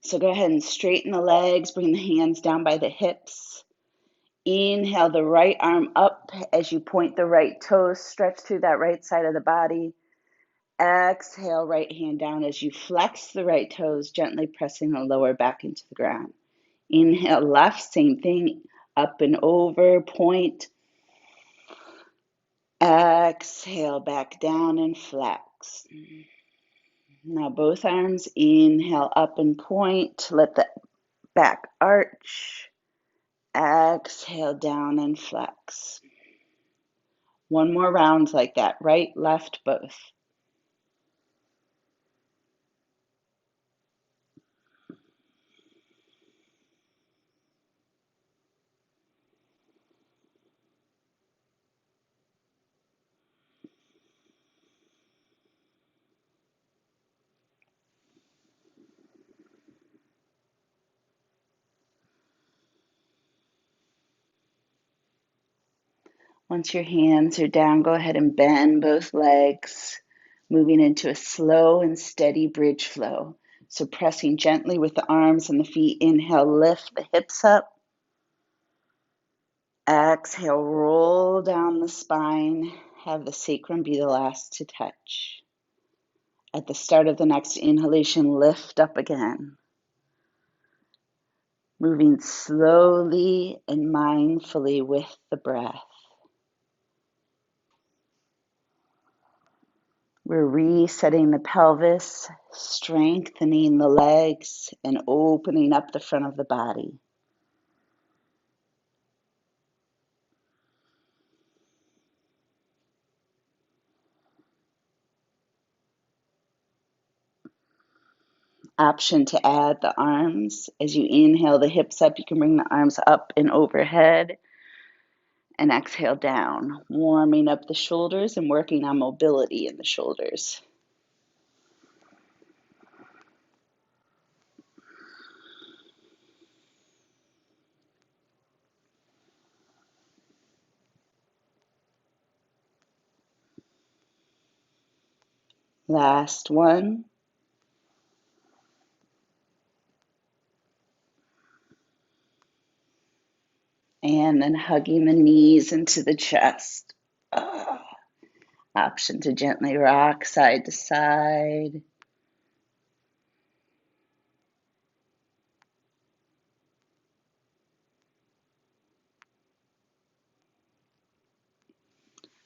So go ahead and straighten the legs, bring the hands down by the hips. Inhale the right arm up as you point the right toes, stretch through that right side of the body. Exhale, right hand down as you flex the right toes, gently pressing the lower back into the ground. Inhale left, same thing, up and over, point. Exhale back down and flex. Now both arms, inhale up and point, let the back arch. Exhale down and flex. One more round like that, right, left, both. Once your hands are down, go ahead and bend both legs, moving into a slow and steady bridge flow. So pressing gently with the arms and the feet. Inhale, lift the hips up. Exhale, roll down the spine. Have the sacrum be the last to touch. At the start of the next inhalation, lift up again. Moving slowly and mindfully with the breath. We're resetting the pelvis, strengthening the legs, and opening up the front of the body. Option to add the arms. As you inhale the hips up, you can bring the arms up and overhead. And exhale down, warming up the shoulders and working on mobility in the shoulders. Last one. And then hugging the knees into the chest. Option to gently rock side to side.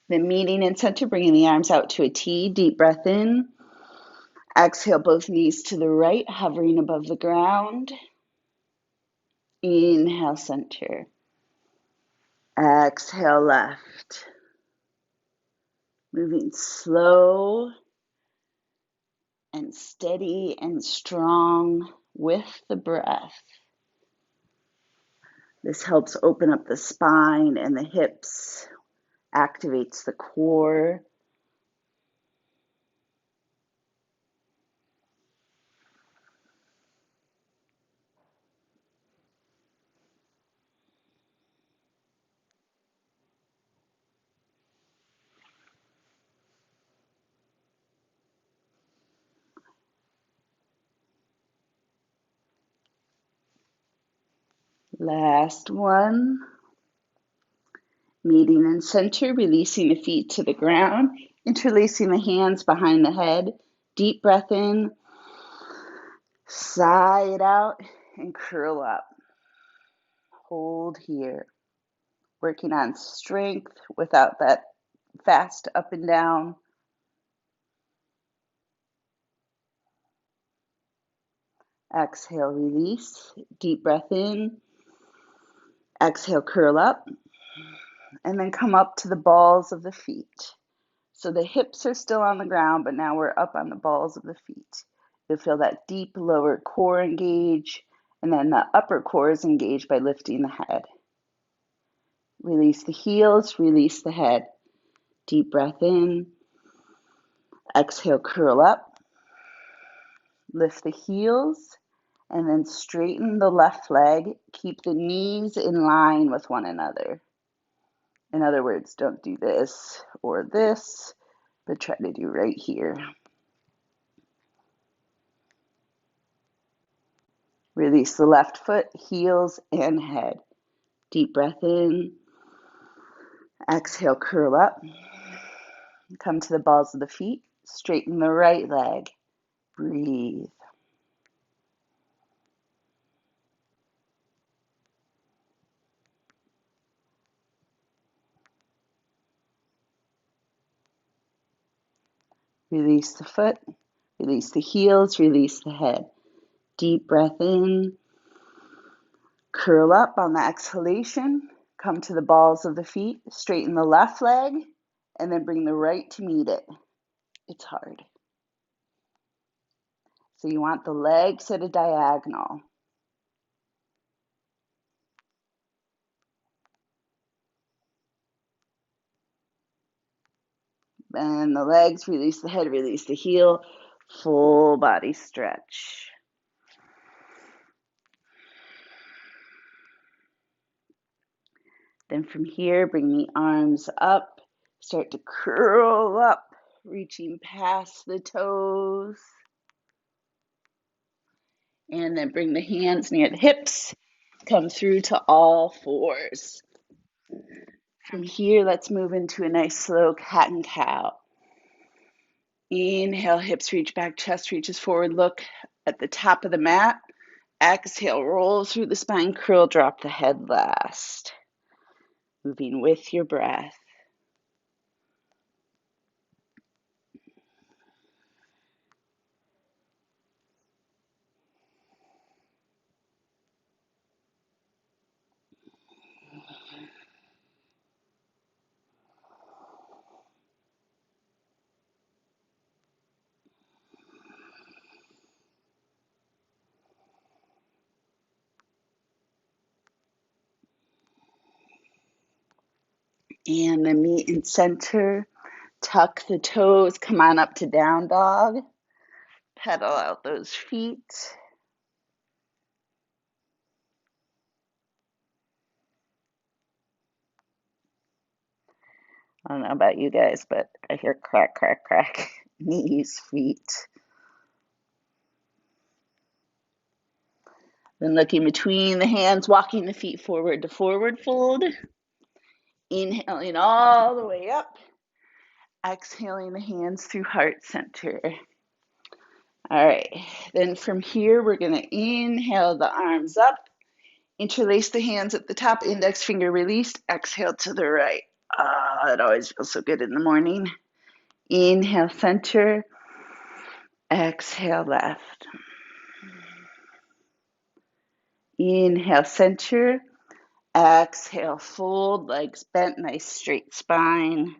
Then meeting in center, bringing the arms out to a T. Deep breath in. Exhale, both knees to the right, hovering above the ground. Inhale, center. Exhale, left. Moving slow and steady and strong with the breath. This helps open up the spine and the hips, activates the core. Last one. Meeting in center, releasing the feet to the ground, interlacing the hands behind the head. Deep breath in, sigh it out, and curl up. Hold here. Working on strength without that fast up and down. Exhale, release. Deep breath in. Exhale, curl up. And then come up to the balls of the feet. So the hips are still on the ground, but now we're up on the balls of the feet. You'll feel that deep lower core engage, and then the upper core is engaged by lifting the head. Release the heels, release the head. Deep breath in. Exhale, curl up. Lift the heels, and then straighten the left leg. Keep the knees in line with one another. In other words, don't do this or this, but try to do right here. Release the left foot, heels and head. Deep breath in. Exhale, curl up. Come to the balls of the feet. Straighten the right leg. Breathe. Release the foot. Release the heels. Release the head. Deep breath in. Curl up on the exhalation. Come to the balls of the feet. Straighten the left leg. And then bring the right to meet it. It's hard. So you want the legs at a diagonal. Bend the legs, release the head, release the heel. Full body stretch. Then from here, bring the arms up. Start to curl up, reaching past the toes. And then bring the hands near the hips. Come through to all fours. From here, let's move into a nice slow cat and cow. Inhale, hips reach back, chest reaches forward. Look at the top of the mat. Exhale, roll through the spine, curl, drop the head last. Moving with your breath. And then meet in center. Tuck the toes. Come on up to down dog. Pedal out those feet. I don't know about you guys, but I hear crack, crack, crack. Knees, feet. Then looking between the hands, walking the feet forward to forward fold. Inhaling all the way up. Exhaling the hands through heart center. All right, then from here, we're going to inhale the arms up. Interlace the hands at the top, index finger released. Exhale to the right. It always feels so good in the morning. Inhale, center. Exhale, left. Inhale, center. Exhale, fold, legs bent, nice straight spine.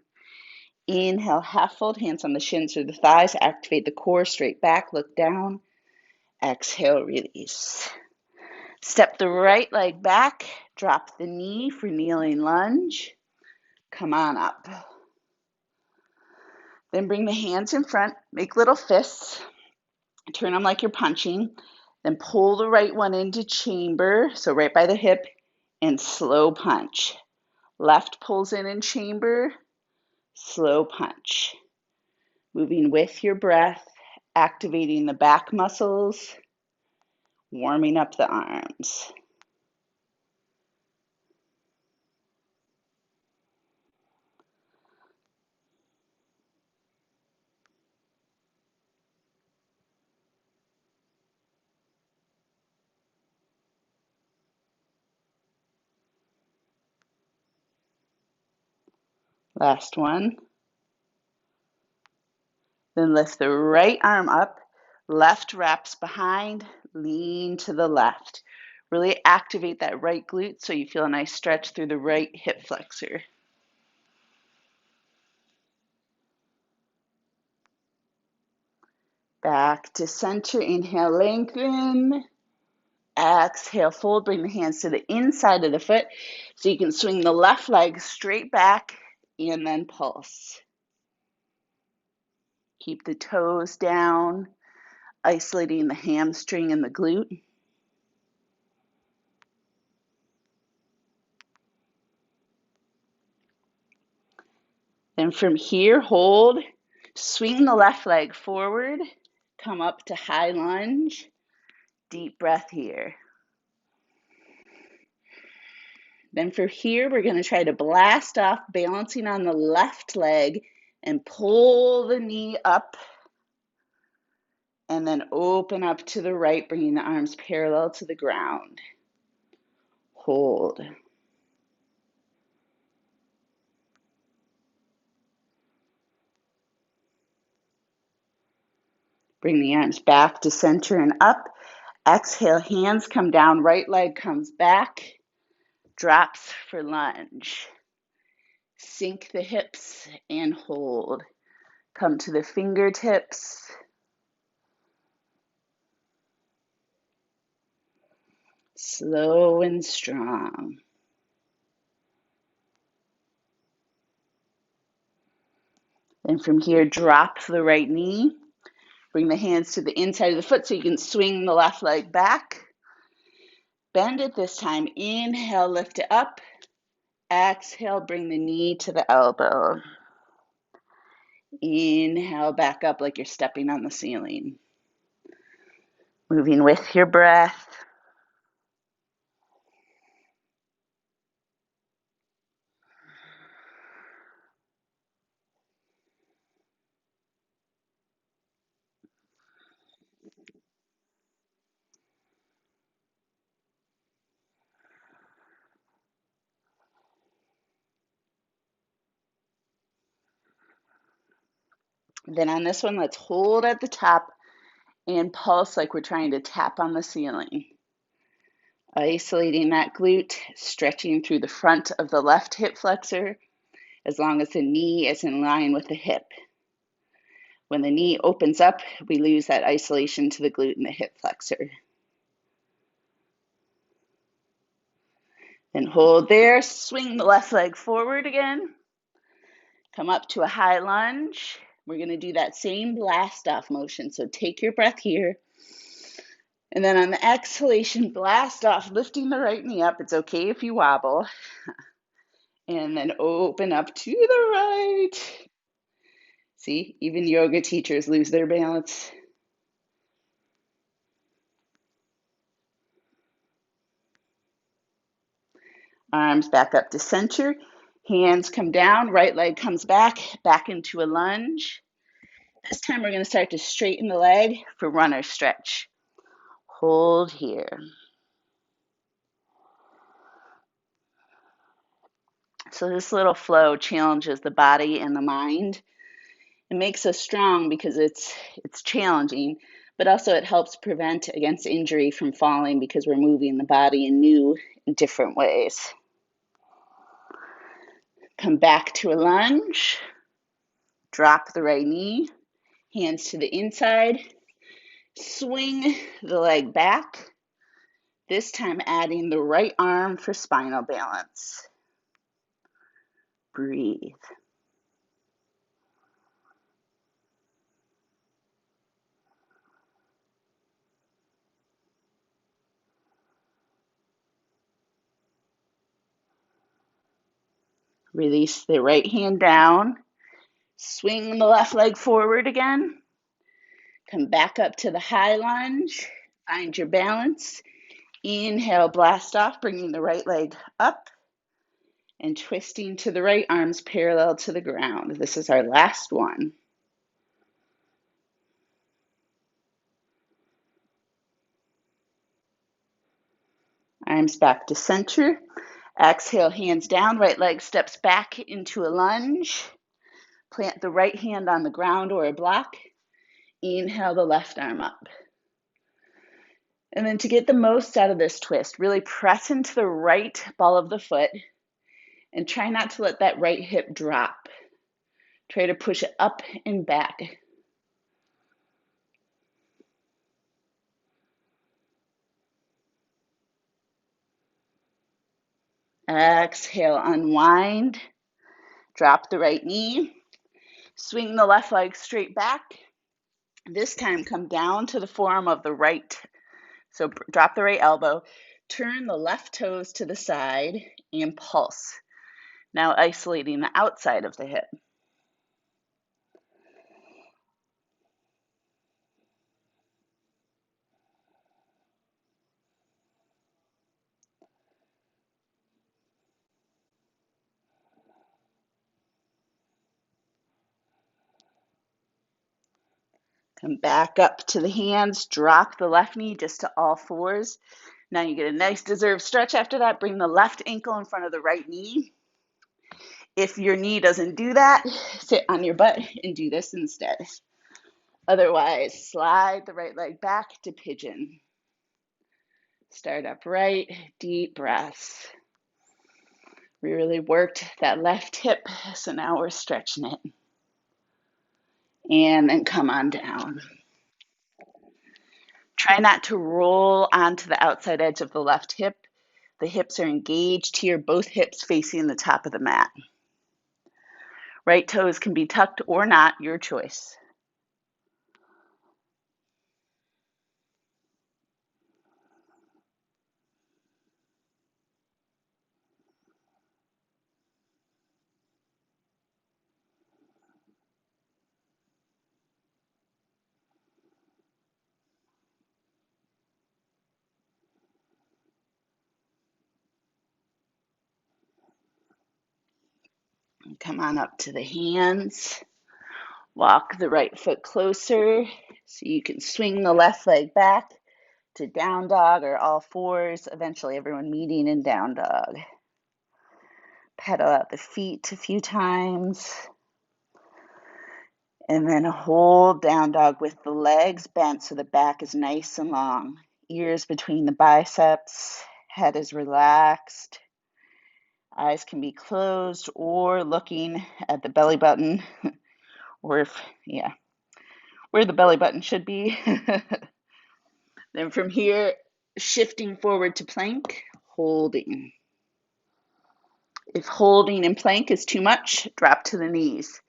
Inhale, half fold, hands on the shins or the thighs. Activate the core, straight back, look down. Exhale, release. Step the right leg back, drop the knee for kneeling lunge. Come on up. Then bring the hands in front, make little fists, turn them like you're punching. Then pull the right one into chamber, so right by the hip, and slow punch. Left pulls in chamber, slow punch. Moving with your breath, activating the back muscles, warming up the arms. Last one. Then lift the right arm up, left wraps behind, lean to the left. Really activate that right glute so you feel a nice stretch through the right hip flexor. Back to center, inhale, lengthen. Exhale, fold, bring the hands to the inside of the foot so you can swing the left leg straight back and then pulse. Keep the toes down, isolating the hamstring and the glute. Then from here, hold, swing the left leg forward, come up to high lunge, Deep breath here. Then from here, we're going to try to blast off, balancing on the left leg and pull the knee up and then open up to the right, bringing the arms parallel to the ground. Hold. Bring the arms back to center and up. Exhale, hands come down, right leg comes back, drops for lunge. Sink the hips and hold. Come to the fingertips. Slow and strong. Then from here, drop the right knee. Bring the hands to the inside of the foot so you can swing the left leg back. Bend it this time. Inhale, lift it up. Exhale, bring the knee to the elbow. Inhale, back up like you're stepping on the ceiling. Moving with your breath. Then on this one, let's hold at the top and pulse like we're trying to tap on the ceiling. Isolating that glute, stretching through the front of the left hip flexor as long as the knee is in line with the hip. When the knee opens up, we lose that isolation to the glute and the hip flexor. Then hold there, swing the left leg forward again. Come up to a high lunge. We're going to do that same blast off motion. So take your breath here. And then on the exhalation, blast off, lifting the right knee up. It's okay if you wobble. And then open up to the right. See, even yoga teachers lose their balance. Arms back up to center. Hands come down, right leg comes back into a lunge. This time we're going to start to straighten the leg for runner stretch. Hold here. So this little flow challenges the body and the mind. It makes us strong because it's challenging, but also it helps prevent against injury from falling because we're moving the body in new and different ways. Come back to a lunge. Drop the right knee. Hands to the inside. Swing the leg back. This time adding the right arm for spinal balance. Breathe. Release the right hand down. Swing the left leg forward again. Come back up to the high lunge. Find your balance. Inhale, blast off, bringing the right leg up and twisting to the right, arms parallel to the ground. This is our last one. Arms back to center. Exhale, hands down, right leg steps back into a lunge. Plant the right hand on the ground or a block. Inhale the left arm up. And then to get the most out of this twist, really press into the right ball of the foot and try not to let that right hip drop. Try to push it up and back. Exhale, unwind. Drop the right knee. Swing the left leg straight back. This time come down to the forearm of the right. So drop the right elbow. Turn the left toes to the side and pulse. Now isolating the outside of the hip. Come back up to the hands, drop the left knee just to all fours. Now you get a nice deserved stretch after that. Bring the left ankle in front of the right knee. If your knee doesn't do that, sit on your butt and do this instead. Otherwise, slide the right leg back to pigeon. Start upright, deep breaths. We really worked that left hip, so now we're stretching it. And then come on down. Try not to roll onto the outside edge of the left hip. The hips are engaged here, both hips facing the top of the mat. Right toes can be tucked or not, your choice. Come on up to the hands. Walk the right foot closer so you can swing the left leg back to down dog or all fours, eventually everyone meeting in down dog. Pedal out the feet a few times. And then hold down dog with the legs bent so the back is nice and long. Ears between the biceps, head is relaxed. Eyes can be closed or looking at the belly button, or where the belly button should be. Then from here, shifting forward to plank, holding. If holding in plank is too much, drop to the knees.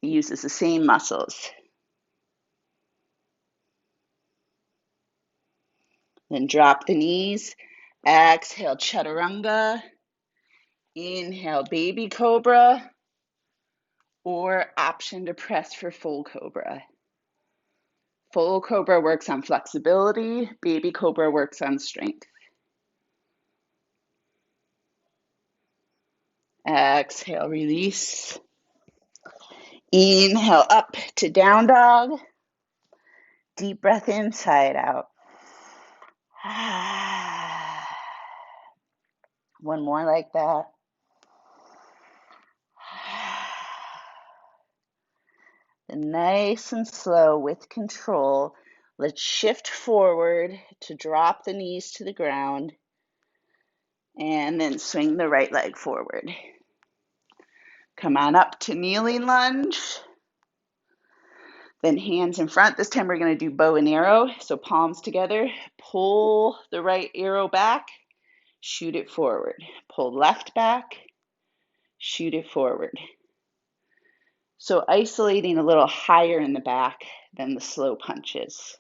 It uses the same muscles. Then drop the knees. Exhale, chaturanga. Inhale, baby cobra. Or option to press for full cobra. Full cobra works on flexibility. Baby cobra works on strength. Exhale, release. Inhale, up to down dog. Deep breath in, sigh it out. One more like that. And nice and slow with control, let's shift forward to drop the knees to the ground and then swing the right leg forward. Come on up to kneeling lunge. Then hands in front. This time we're going to do bow and arrow. So palms together. Pull the right arrow back. Shoot it forward. Pull left back. Shoot it forward. So isolating a little higher in the back than the slow punches.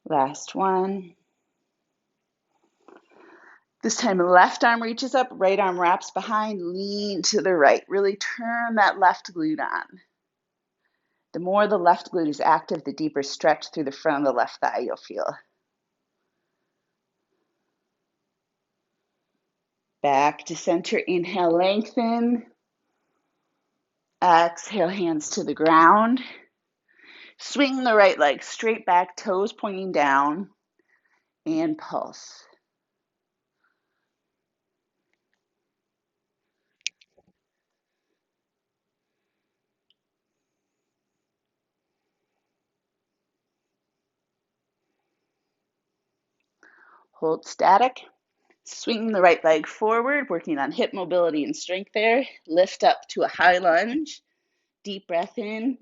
Last one. This time, left arm reaches up, right arm wraps behind, lean to the right. Really turn that left glute on. The more the left glute is active, the deeper stretch through the front of the left thigh you'll feel. Back to center, inhale, lengthen. Exhale, hands to the ground. Swing the right leg straight back, toes pointing down, and pulse. Hold static. Swing the right leg forward, working on hip mobility and strength there. Lift up to a high lunge. Deep breath in.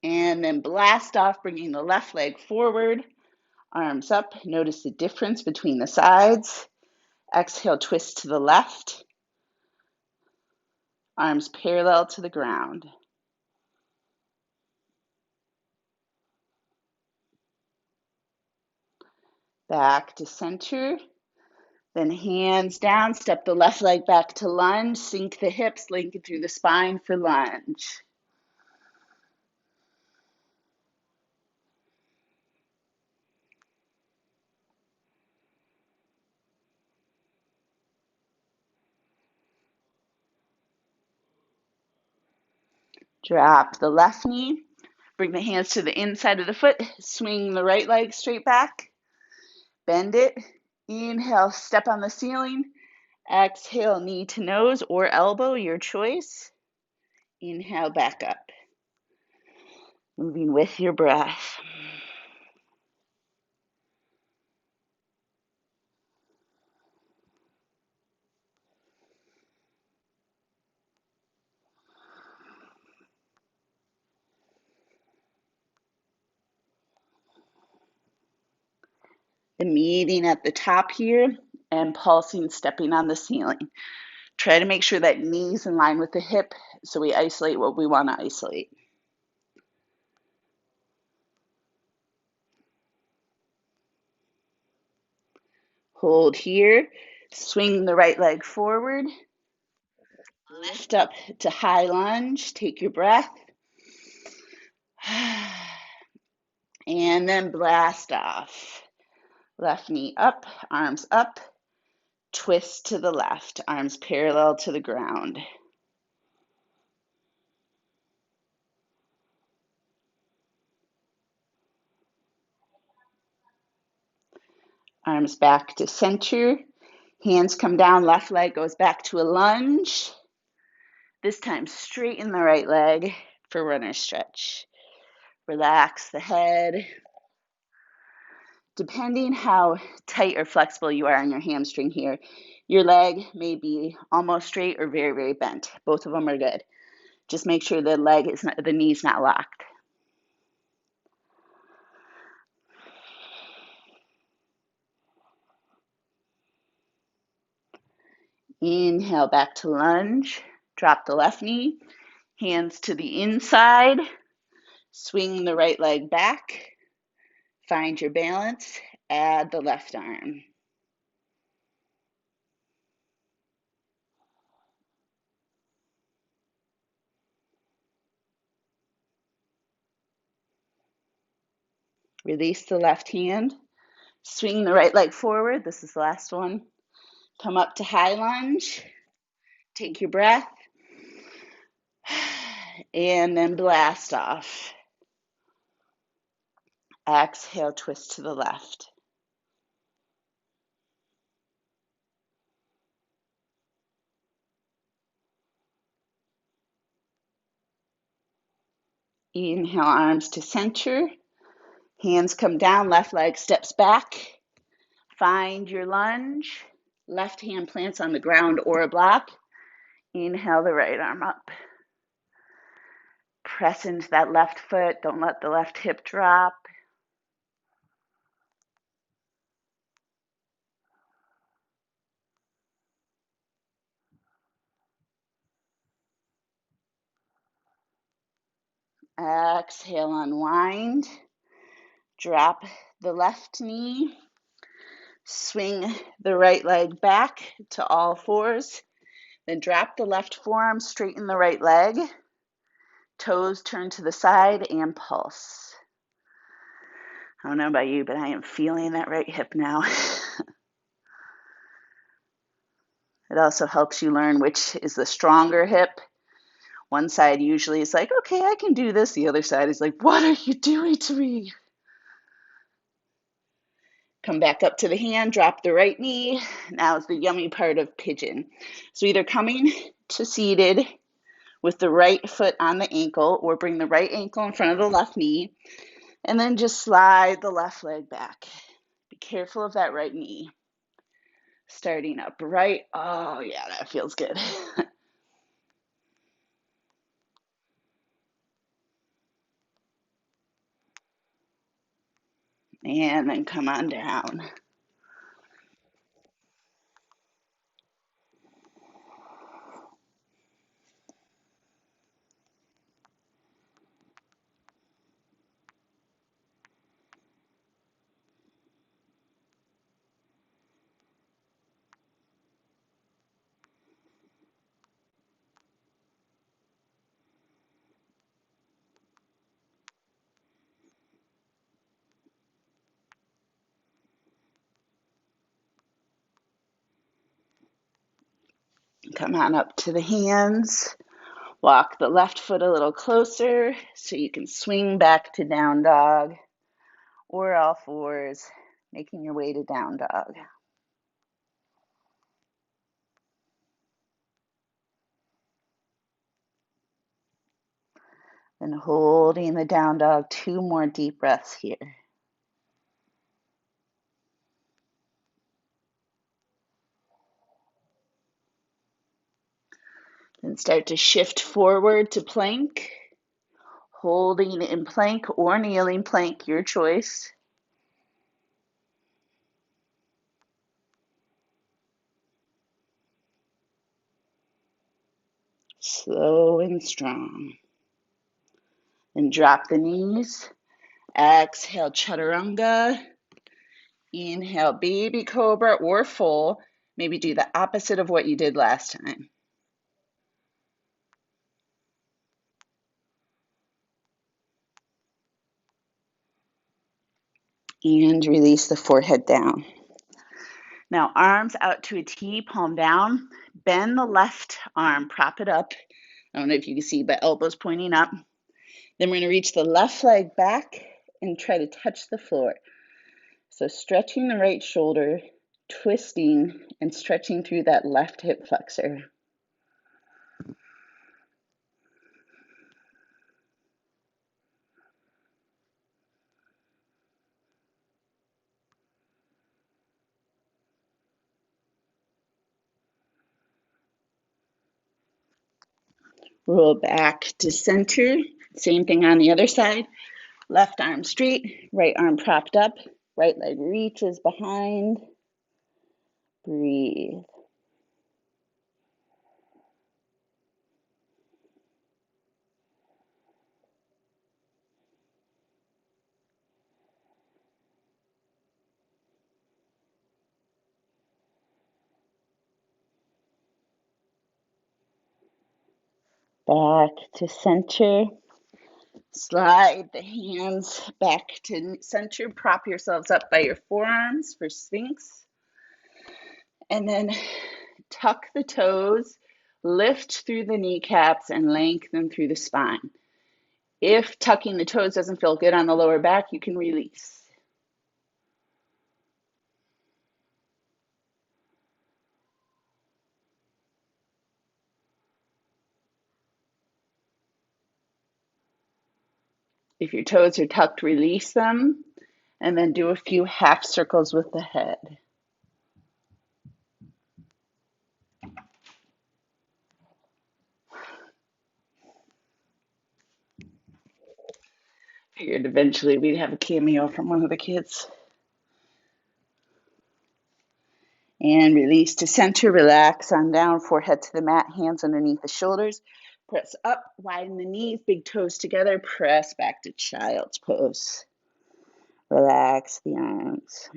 And then blast off, bringing the left leg forward. Arms up. Notice the difference between the sides. Exhale, twist to the left. Arms parallel to the ground. Back to center. Then hands down, step the left leg back to lunge, sink the hips, link it through the spine for lunge. Drop the left knee, bring the hands to the inside of the foot, swing the right leg straight back, bend it, inhale, step on the ceiling, exhale, knee to nose or elbow, your choice. Inhale, back up. Moving with your breath. The meeting at the top here and pulsing, stepping on the ceiling. Try to make sure that knee's in line with the hip so we isolate what we want to isolate. Hold here, swing the right leg forward, lift up to high lunge, take your breath, and then blast off. Left knee up, arms up, twist to the left, arms parallel to the ground. Arms back to center, hands come down, left leg goes back to a lunge. This time straighten the right leg for runner stretch. Relax the head. Depending how tight or flexible you are on your hamstring here, your leg may be almost straight or very, very bent. Both of them are good. Just make sure the knee's not locked. Inhale back to lunge. Drop the left knee, hands to the inside. Swing the right leg back. Find your balance. Add the left arm. Release the left hand. Swing the right leg forward. This is the last one. Come up to high lunge. Take your breath. And then blast off. Exhale, twist to the left. Inhale, arms to center. Hands come down, left leg steps back. Find your lunge. Left hand plants on the ground or a block. Inhale the right arm up. Press into that left foot. Don't let the left hip drop. Exhale, unwind. Drop the left knee. Swing the right leg back to all fours. Then drop the left forearm, straighten the right leg. Toes turn to the side and pulse. I don't know about you, but I am feeling that right hip now. It also helps you learn which is the stronger hip. One side usually is like, okay, I can do this. The other side is like, what are you doing to me? Come back up to the hand, drop the right knee. Now is the yummy part of pigeon. So either coming to seated with the right foot on the ankle or bring the right ankle in front of the left knee and then just slide the left leg back. Be careful of that right knee. Starting up right. Oh, yeah, that feels good. And then come on down. Come on up to the hands. Walk the left foot a little closer so you can swing back to down dog or all fours, making your way to down dog. And holding the down dog, 2 more deep breaths here. Then start to shift forward to plank, holding in plank or kneeling plank, your choice. Slow and strong. Then drop the knees. Exhale, chaturanga. Inhale, baby cobra or full. Maybe do the opposite of what you did last time. And release the forehead down. Now, arms out to a T, palm down. Bend the left arm, prop it up. I don't know if you can see, but elbows pointing up. Then we're going to reach the left leg back and try to touch the floor. So stretching the right shoulder, twisting and stretching through that left hip flexor. Roll back to center. Same thing on the other side. Left arm straight, right arm propped up, right leg reaches behind. Breathe. Back to center. Slide the hands back to center. Prop yourselves up by your forearms for Sphinx. And then tuck the toes, lift through the kneecaps, and lengthen through the spine. If tucking the toes doesn't feel good on the lower back, you can release. If your toes are tucked, release them, and then do a few half circles with the head. Figured eventually we'd have a cameo from one of the kids. And release to center, relax on down, forehead to the mat, hands underneath the shoulders. Press up, widen the knees, big toes together, press back to child's pose. Relax the arms.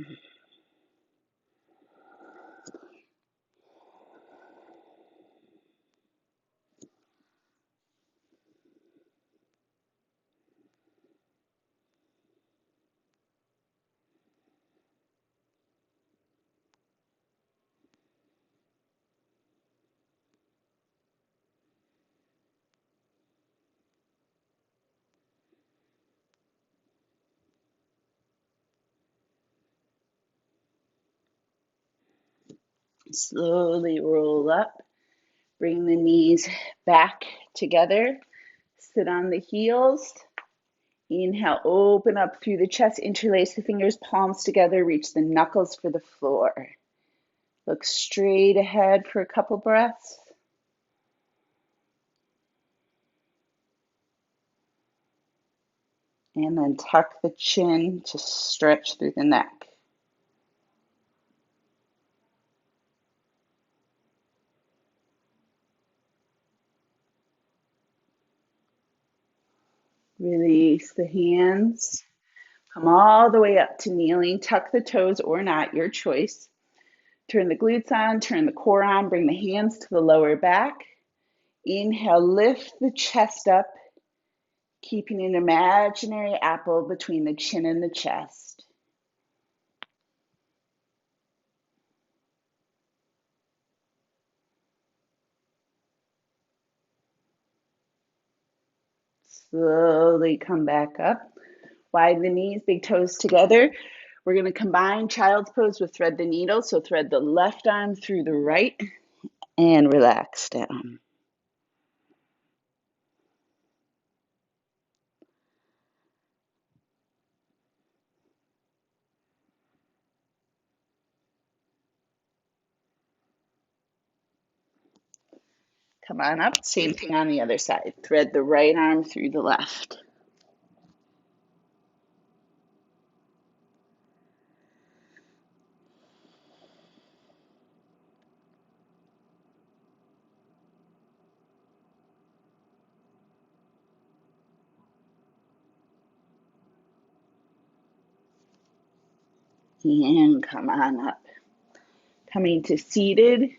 Slowly roll up. Bring the knees back together. Sit on the heels. Inhale, open up through the chest, interlace the fingers, palms together, reach the knuckles for the floor. Look straight ahead for a couple breaths. And then tuck the chin to stretch through the neck. Release the hands. Come all the way up to kneeling. Tuck the toes or not, your choice. Turn the glutes on, turn the core on, bring the hands to the lower back. Inhale, lift the chest up, keeping an imaginary apple between the chin and the chest. Slowly come back up. Widen the knees, big toes together. We're going to combine child's pose with thread the needle. So thread the left arm through the right and relax down. Come on up. Same thing on the other side. Thread the right arm through the left. And come on up. Coming to seated.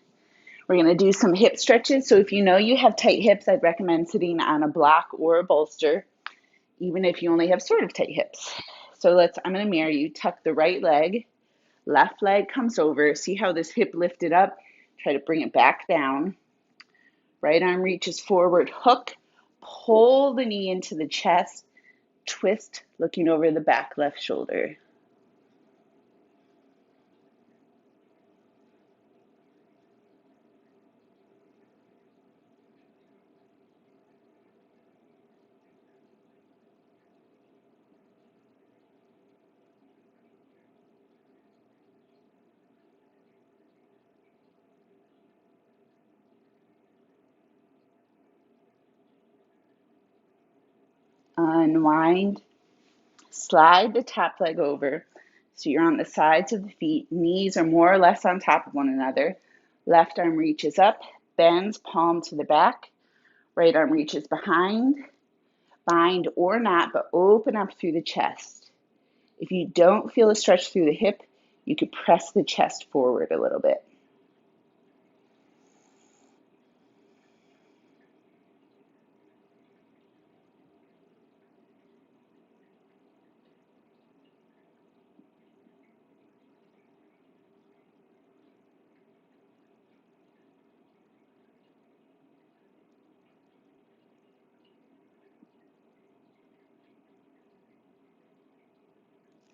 We're going to do some hip stretches. So if you know you have tight hips, I'd recommend sitting on a block or a bolster, even if you only have sort of tight hips. So I'm going to mirror you. Tuck the right leg. Left leg comes over. See how this hip lifted up? Try to bring it back down. Right arm reaches forward. Hook. Pull the knee into the chest. Twist, looking over the back left shoulder. Unwind. Slide the top leg over. So you're on the sides of the feet. Knees are more or less on top of one another. Left arm reaches up, bends, palm to the back. Right arm reaches behind. Bind or not, but open up through the chest. If you don't feel a stretch through the hip, you could press the chest forward a little bit.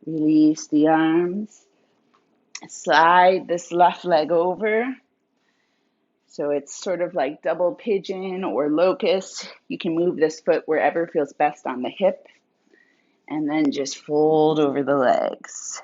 Release the arms. Slide this left leg over. So it's sort of like double pigeon or locust. You can move this foot wherever feels best on the hip. And then just fold over the legs.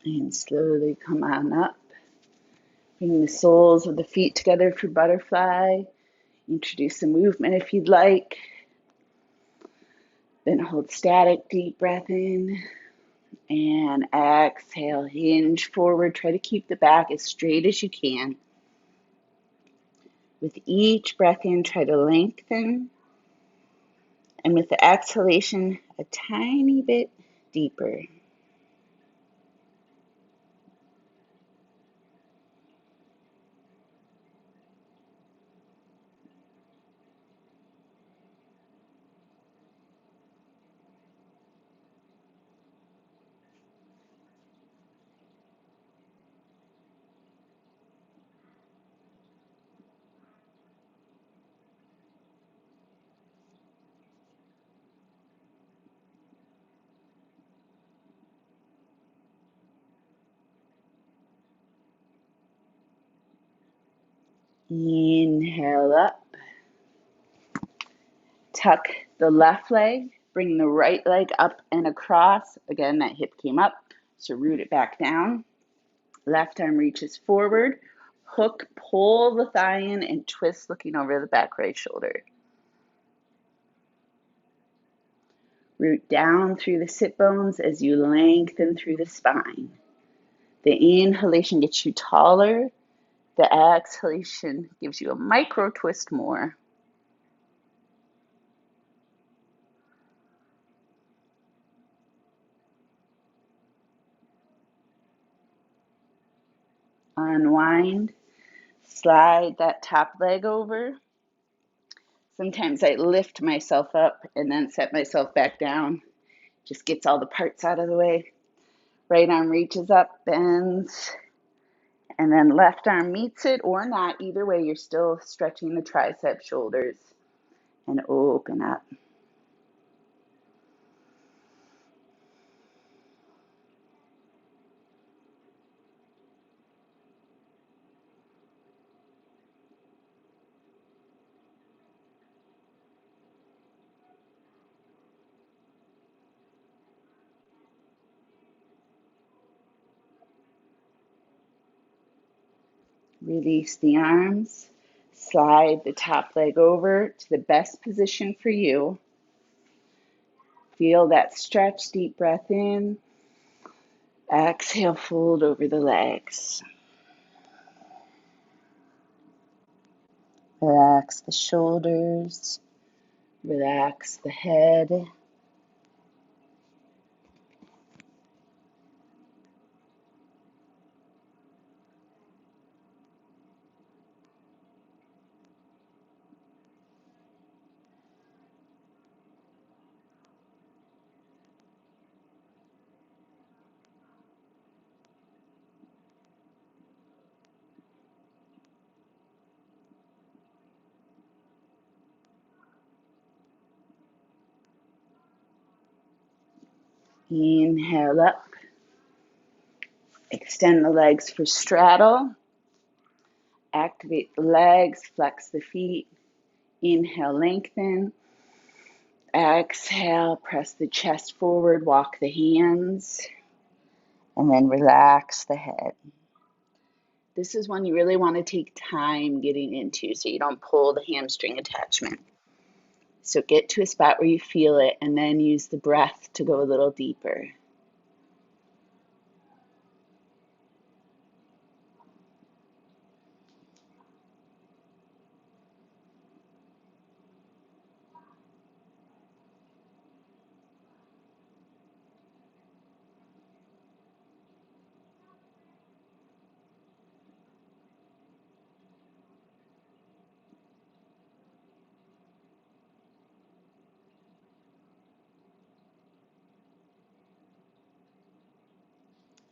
And slowly come on up. Bring the soles of the feet together for butterfly. Introduce the movement if you'd like. Then hold static, deep breath in. And exhale, hinge forward. Try to keep the back as straight as you can. With each breath in, try to lengthen. And with the exhalation, a tiny bit deeper. Inhale up. Tuck the left leg. Bring the right leg up and across. Again, that hip came up, so root it back down. Left arm reaches forward. Hook, pull the thigh in and twist looking over the back right shoulder. Root down through the sit bones as you lengthen through the spine. The inhalation gets you taller. The exhalation gives you a micro twist more. unwind, slide that top leg over. Sometimes I lift myself up and then set myself back down. Just gets all the parts out of the way. Right arm reaches up, bends, and then left arm meets it or not. Either way, you're still stretching the triceps, shoulders, and open up. Release the arms. Slide the top leg over to the best position for you. Feel that stretch, deep breath in. Exhale, fold over the legs. Relax the shoulders. Relax the head. Inhale up. Extend the legs for straddle. Activate the legs, flex the feet. Inhale, lengthen. Exhale, press the chest forward, walk the hands, and then relax the head. This is one you really want to take time getting into so you don't pull the hamstring attachment. So get to a spot where you feel it and then use the breath to go a little deeper.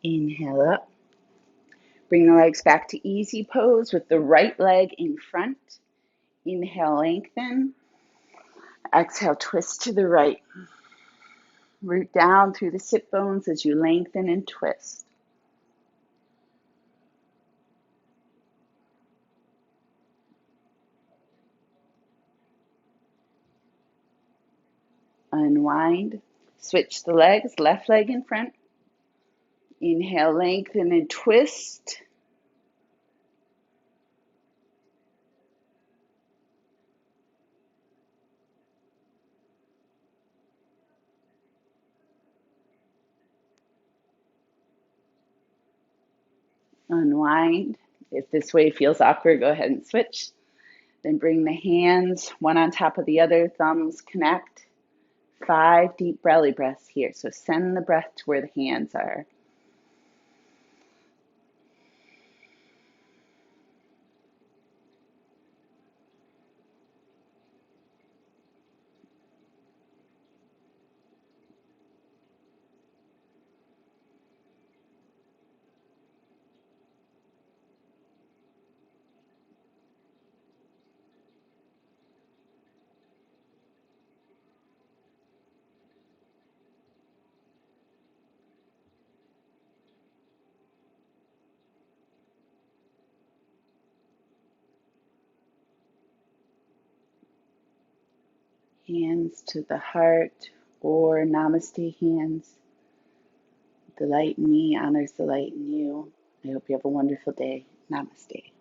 Inhale up. Bring the legs back to easy pose with the right leg in front. Inhale, lengthen. Exhale, twist to the right. Root down through the sit bones as you lengthen and twist. Unwind. Switch the legs, left leg in front. Inhale, lengthen and twist. Unwind. If this way feels awkward, go ahead and switch. Then bring the hands one on top of the other, thumbs connect. 5 deep belly breaths here. So send the breath to where the hands are. Hands to the heart or namaste hands. The light in me honors the light in you. I hope you have a wonderful day. Namaste.